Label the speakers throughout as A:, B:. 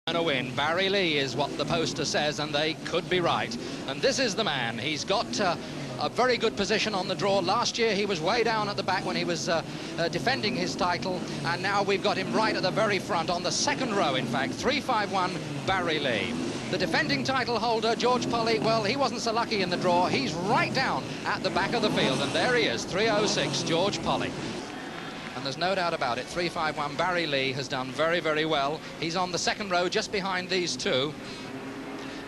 A: And a win. Barry Lee is what the poster says, and they could be right. And this is the man. He's got a very good position on the draw. Last year he was way down at the back when he was defending his title, and now we've got him right at the very front, on the second row in fact. 351 Barry Lee. The defending title holder, George Polly, well, he wasn't so lucky in the draw. He's right down at the back of the field, and there he is, 306 George Polly. And there's no doubt about it, 351 Barry Lee has done very, very well. He's on the second row just behind these two.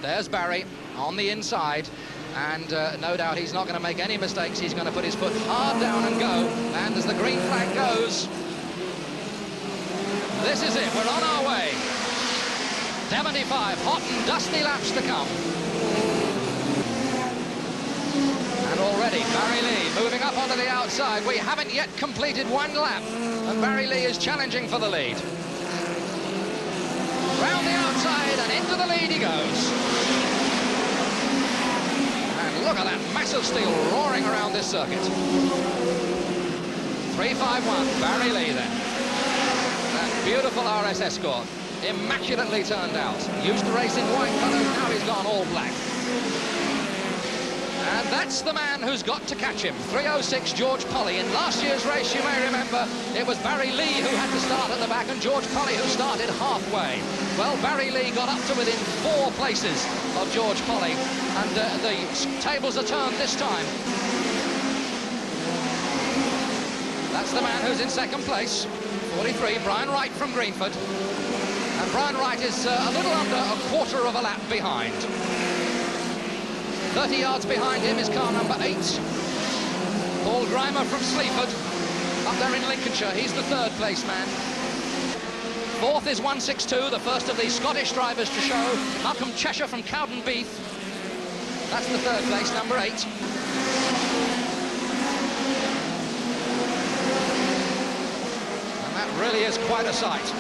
A: There's Barry on the inside, and no doubt he's not going to make any mistakes. He's going to put his foot hard down and go, and as the green flag goes, this is it, we're on our way. 75 hot and dusty laps to come. And already Barry Lee moving up onto the outside. We haven't yet completed one lap, and Barry Lee is challenging for the lead. Round the outside and into the lead he goes. And look at that massive steel roaring around this circuit. 351 Barry Lee then. That beautiful RS Escort, immaculately turned out. Used to race in white colours, now he's gone all black. And that's the man who's got to catch him, 306 George Polly. In last year's race, you may remember, it was Barry Lee who had to start at the back and George Polly who started halfway. Well, Barry Lee got up to within 4 places of George Polly, and the tables are turned this time. That's the man who's in second place, 43, Brian Wright from Greenford. And Brian Wright is a little under a quarter of a lap behind. 30 yards behind him is car number 8. Paul Grimer from Sleaford, up there in Lincolnshire. He's the third place man. Fourth is 162, the first of these Scottish drivers to show. Malcolm Cheshire from Cowdenbeath. That's the third place, number 8. And that really is quite a sight.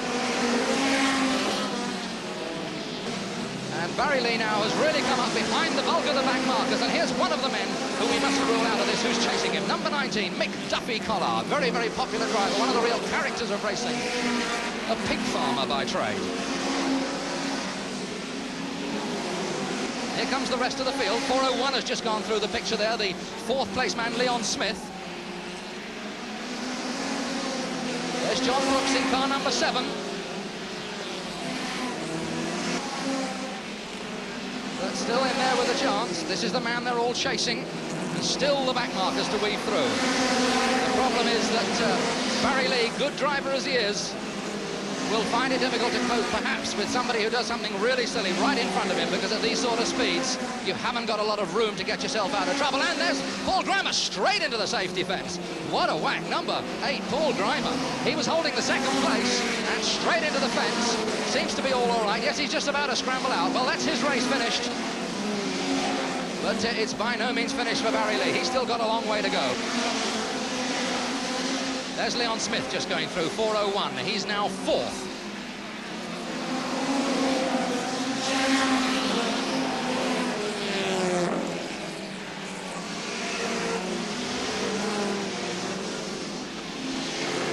A: And Barry Lee now has really come up behind the bulk of the back markers, and here's one of the men who we must rule out of this who's chasing him. Number 19, Mick Duffy Collard, very, very popular driver, one of the real characters of racing. A pig farmer by trade. Here comes the rest of the field. 401 has just gone through the picture there, the fourth place man, Leon Smith. There's John Brooks in car number 7. But still in there with a chance. This is the man they're all chasing, and still the back markers to weave through. The problem is that Barry Lee, good driver as he is, will find it difficult to cope perhaps with somebody who does something really silly right in front of him, because at these sort of speeds you haven't got a lot of room to get yourself out of trouble. And there's Paul Grimer straight into the safety fence. What a whack. Number 8, Paul Grimer. He was holding the second place and straight into the fence. Seems to be all right. Yes, he's just about to scramble out. Well, that's his race finished. But it's by no means finished for Barry Lee. He's still got a long way to go. There's Leon Smith just going through, 401. He's now 4th.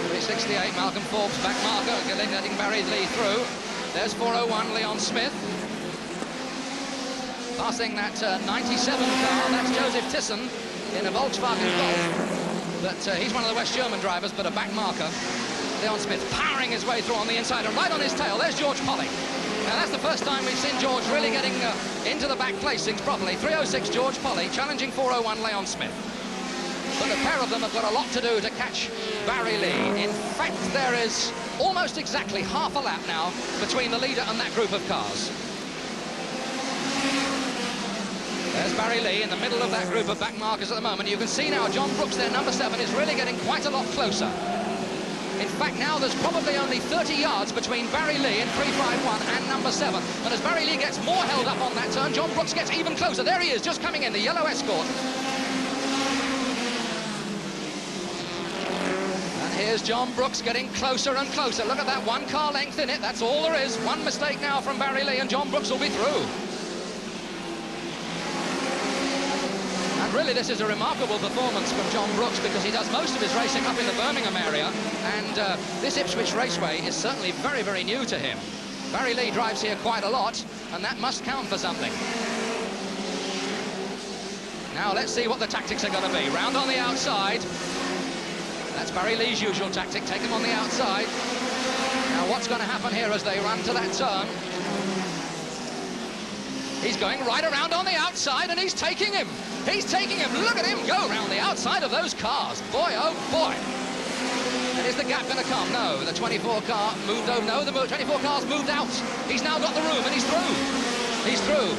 A: .368, Malcolm Forbes, back marker, letting Barry Lee through. There's 401, Leon Smith. Passing that 97 car, that's Joseph Thyssen in a Volkswagen Golf. But he's one of the West German drivers, but a back marker. Leon Smith powering his way through on the inside, and right on his tail, there's George Polly. Now, that's the first time we've seen George really getting into the back placings properly. 306 George Polly, challenging 401 Leon Smith. But the pair of them have got a lot to do to catch Barry Lee. In fact, there is almost exactly half a lap now between the leader and that group of cars. There's Barry Lee in the middle of that group of back markers at the moment. You can see now John Brooks there, number 7, is really getting quite a lot closer. In fact, now there's probably only 30 yards between Barry Lee in 351 and number 7. And as Barry Lee gets more held up on that turn, John Brooks gets even closer. There he is, just coming in, the yellow Escort. And here's John Brooks getting closer and closer. Look at that, 1 car length in it. That's all there is. One mistake now from Barry Lee, and John Brooks will be through. And really, this is a remarkable performance from John Brooks, because he does most of his racing up in the Birmingham area, and this Ipswich Raceway is certainly very, very new to him. Barry Lee drives here quite a lot, and that must count for something. Now let's see what the tactics are going to be. Round on the outside. That's Barry Lee's usual tactic, take him on the outside. Now what's going to happen here as they run to that turn? He's going right around on the outside, and he's taking him. He's taking him. Look at him go around the outside of those cars. Boy, oh boy. And is the gap going to come? No, the 24 car moved over. No, the 24 car's moved out. He's now got the room, and he's through. He's through.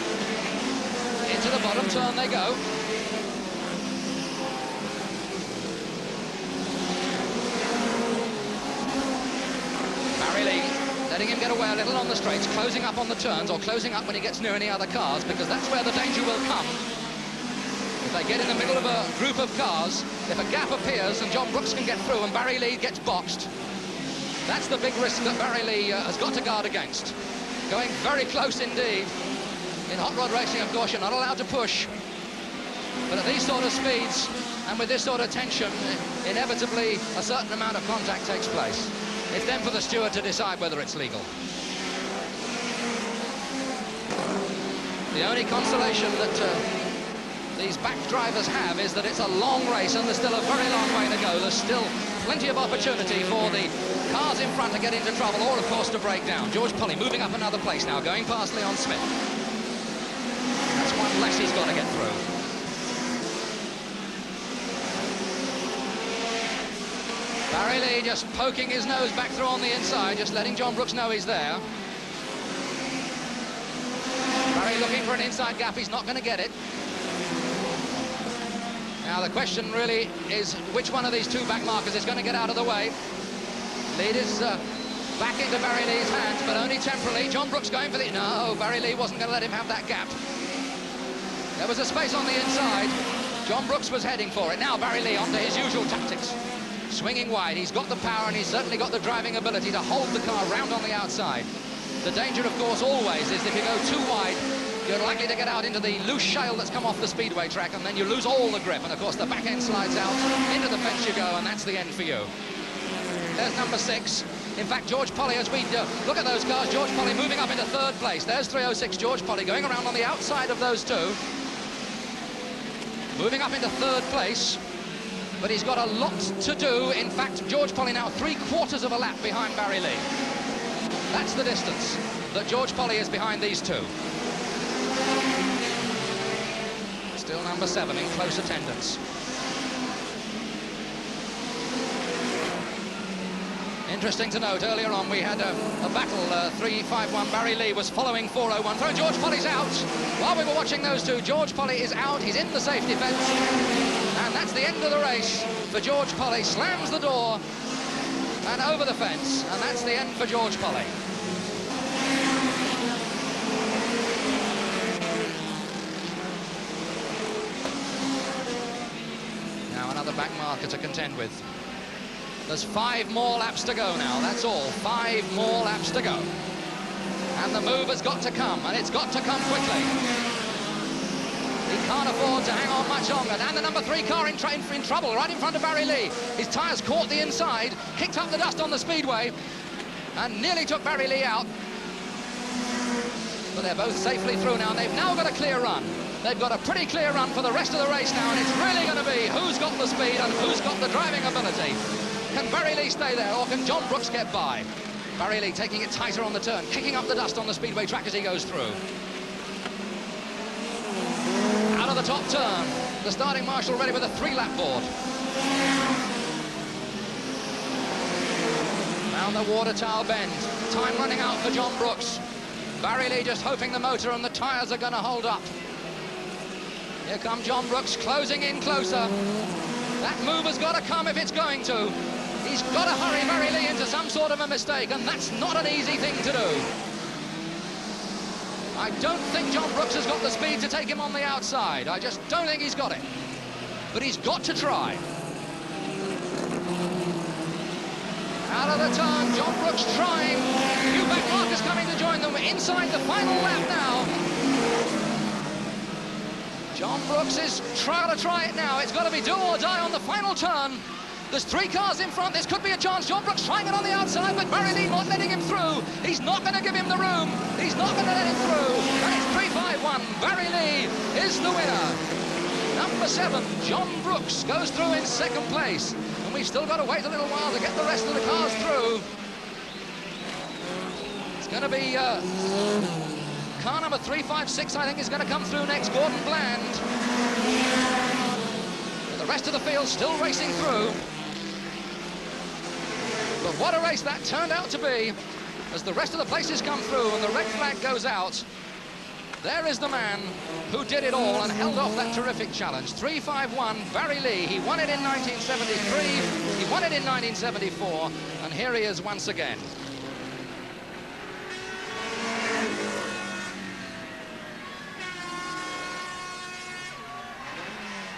A: Into the bottom turn they go. Barry Lee letting him get away a little on the straights, closing up on the turns, or closing up when he gets near any other cars, because that's where the danger will come. If they get in the middle of a group of cars, if a gap appears and John Brooks can get through and Barry Lee gets boxed, that's the big risk that Barry Lee has got to guard against. Going very close indeed. In hot rod racing, of course, you're not allowed to push. But at these sort of speeds and with this sort of tension, inevitably a certain amount of contact takes place. It's then for the steward to decide whether it's legal. The only consolation that these back drivers have is that it's a long race and there's still a very long way to go. There's still plenty of opportunity for the cars in front to get into trouble or, of course, to break down. George Pulley moving up another place now, going past Leon Smith. That's one less he's got to get through. Barry Lee just poking his nose back through on the inside, just letting John Brooks know he's there. Barry looking for an inside gap, he's not going to get it. Now the question really is which one of these two back markers is going to get out of the way. Lead is back into Barry Lee's hands, but only temporarily. John Brooks going for the... No, Barry Lee wasn't going to let him have that gap. There was a space on the inside. John Brooks was heading for it. Now Barry Lee onto his usual tactics. Swinging wide, he's got the power and he's certainly got the driving ability to hold the car round on the outside. The danger, of course, always is if you go too wide, you're likely to get out into the loose shale that's come off the speedway track, and then you lose all the grip, and of course the back end slides out, into the fence you go, and that's the end for you. There's number 6. In fact, George Pulley, as we look at those cars, George Pulley moving up into 3rd place. There's 306 George Pulley going around on the outside of those two. Moving up into 3rd place. But he's got a lot to do. In fact, George Pulley now 3/4 of a lap behind Barry Lee. That's the distance that George Pulley is behind these two. Still number 7 in close attendance. Interesting to note, earlier on we had a battle, 351. Barry Lee was following 401. Throw George Pulley's out. While we were watching those two, George Pulley is out. He's in the safety fence. And that's the end of the race for George Pulley. Slams the door and over the fence. And that's the end for George Pulley. Now another back marker to contend with. There's 5 more laps to go now, that's all. 5 more laps to go. And the move has got to come, and it's got to come quickly. He can't afford to hang on much longer. And the number 3 car in trouble, right in front of Barry Lee. His tyres caught the inside, kicked up the dust on the speedway, and nearly took Barry Lee out. But they're both safely through now, and they've now got a clear run. They've got a pretty clear run for the rest of the race now, and it's really going to be who's got the speed and who's got the driving ability. Can Barry Lee stay there, or can John Brooks get by? Barry Lee taking it tighter on the turn, kicking up the dust on the speedway track as he goes through. Out of the top turn, the starting marshal ready with a 3-lap board. Round the water towel bend, time running out for John Brooks. Barry Lee just hoping the motor and the tyres are going to hold up. Here comes John Brooks, closing in closer. That move has got to come if it's going to. He's got to hurry Barry Lee into some sort of a mistake, and that's not an easy thing to do. I don't think John Brooks has got the speed to take him on the outside. I just don't think he's got it. But he's got to try. Out of the turn, John Brooks trying. New back markers coming to join them inside the final lap now. John Brooks is trying to try it now. It's got to be do or die on the final turn. There's 3 cars in front. This could be a chance. John Brooks trying it on the outside, but Barry Lee not letting him through. He's not going to give him the room. He's not going to let him through. And it's 3-5-1. Barry Lee is the winner. Number 7, John Brooks, goes through in 2nd place. And we've still got to wait a little while to get the rest of the cars through. It's going to be car number 356, I think, is going to come through next, Gordon Bland. But the rest of the field still racing through. But what a race that turned out to be as the rest of the places come through and the red flag goes out. There is the man who did it all and held off that terrific challenge. 3-5-1, Barry Lee. He won it in 1973, he won it in 1974, and here he is once again.